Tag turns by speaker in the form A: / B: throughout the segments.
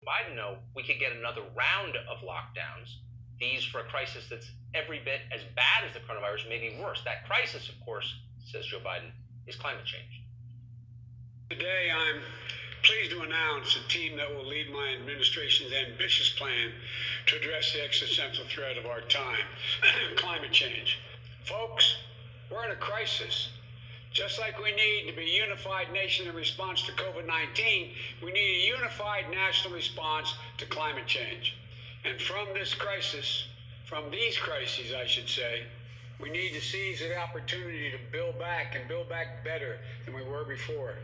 A: Biden know we could get another round of lockdowns, these for a crisis that's every bit as bad as the coronavirus, maybe worse. That crisis, of course, says Joe Biden, is climate change.
B: Today, I'm pleased to announce a team that will lead my administration's ambitious plan to address the existential threat of our time, climate change. Folks, we're in a crisis. Just like we need to be a unified nation in response to COVID-19, we need a unified national response to climate change. And from this crisis, from these crises, I should say, we need to seize the opportunity to build back and build back better than we were before.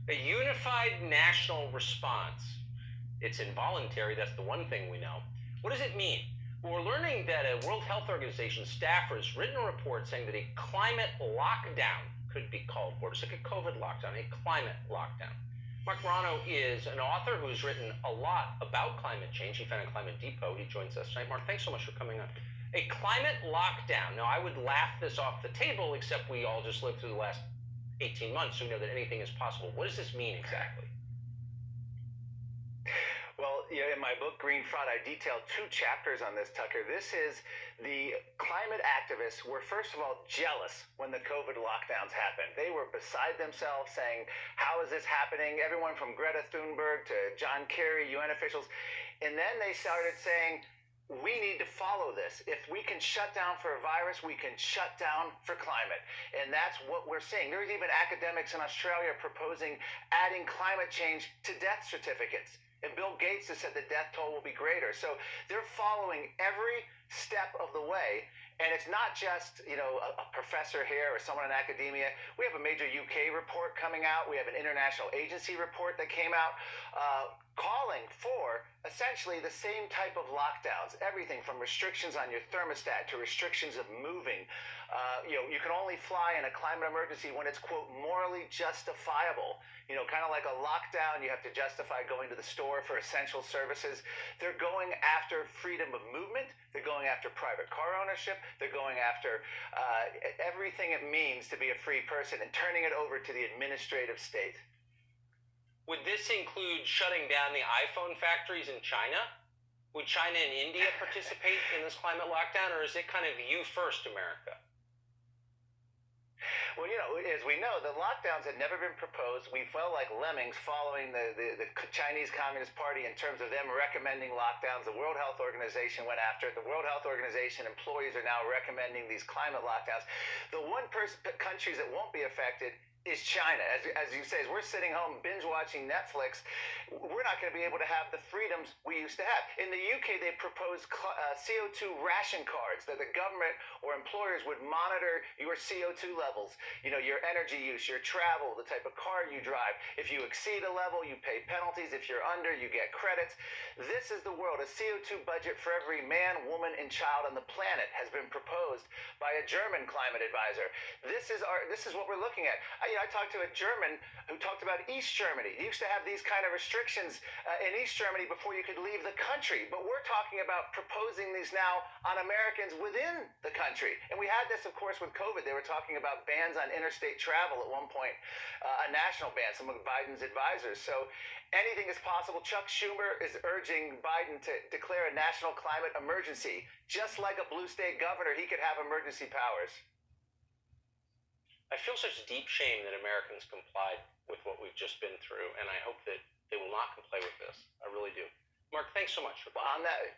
A: A unified national response. It's involuntary, that's the one thing we know. What does it mean? Well, we're learning that a World Health Organization staffer has written a report saying that a climate lockdown could be called for. Just like a COVID lockdown, a climate lockdown. Marc Morano is an author who has written a lot about climate change. He founded Climate Depot. He joins us tonight. Marc, thanks so much for coming on. A climate lockdown. Now, I would laugh this off the table, except we all just lived through the last 18 months, so we know that anything is possible. What does this mean exactly?
C: Well, in my book, Green Fraud, I detail 2 chapters on this, Tucker. This is the climate activists were, first of all, jealous when the COVID lockdowns happened. They were beside themselves saying, how is this happening? Everyone from Greta Thunberg to John Kerry, UN officials. And then they started saying, we need to follow this. If we can shut down for a virus, we can shut down for climate. And that's what we're seeing. There's even academics in Australia proposing adding climate change to death certificates. And Bill Gates has said the death toll will be greater. So they're following every step of the way. And it's not just, a professor here or someone in academia. We have a major UK report coming out. We have an international agency report that came out calling for essentially the same type of lockdowns, everything from restrictions on your thermostat to restrictions of moving. You can only fly in a climate emergency when it's, quote, morally justifiable. Kind of like a lockdown, you have to justify going to the store for essential services. They're going after freedom of movement. They're going after private car ownership. They're going after everything it means to be a free person and turning it over to the administrative state.
A: Would this include shutting down the iPhone factories in China? Would China and India participate in this climate lockdown, or is it kind of you first, America?
C: Well, as we know, the lockdowns had never been proposed. We felt like lemmings following the Chinese Communist Party in terms of them recommending lockdowns. The World Health Organization went after it. The World Health Organization employees are now recommending these climate lockdowns. The countries that won't be affected is China. As you say, as we're sitting home binge watching Netflix, we're not going to be able to have the freedoms we used to have. In the UK, they proposed CO2 ration cards that the government or employers would monitor your CO2 levels, your energy use, your travel, the type of car you drive. If you exceed a level, you pay penalties. If you're under, you get credits. This is the world. A CO2 budget for every man, woman, and child on the planet has been proposed by a German climate advisor. This is what we're looking at. I talked to a German who talked about East Germany. They used to have these kind of restrictions in East Germany before you could leave the country. But we're talking about proposing these now on Americans within the country. And we had this, of course, with COVID. They were talking about bans on interstate travel at one point, a national ban, some of Biden's advisors. So anything is possible. Chuck Schumer is urging Biden to declare a national climate emergency. Just like a blue state governor, he could have emergency powers.
A: I feel such deep shame that Americans complied with what we've just been through, and I hope that they will not comply with this. I really do. Marc, thanks so much for
C: on that.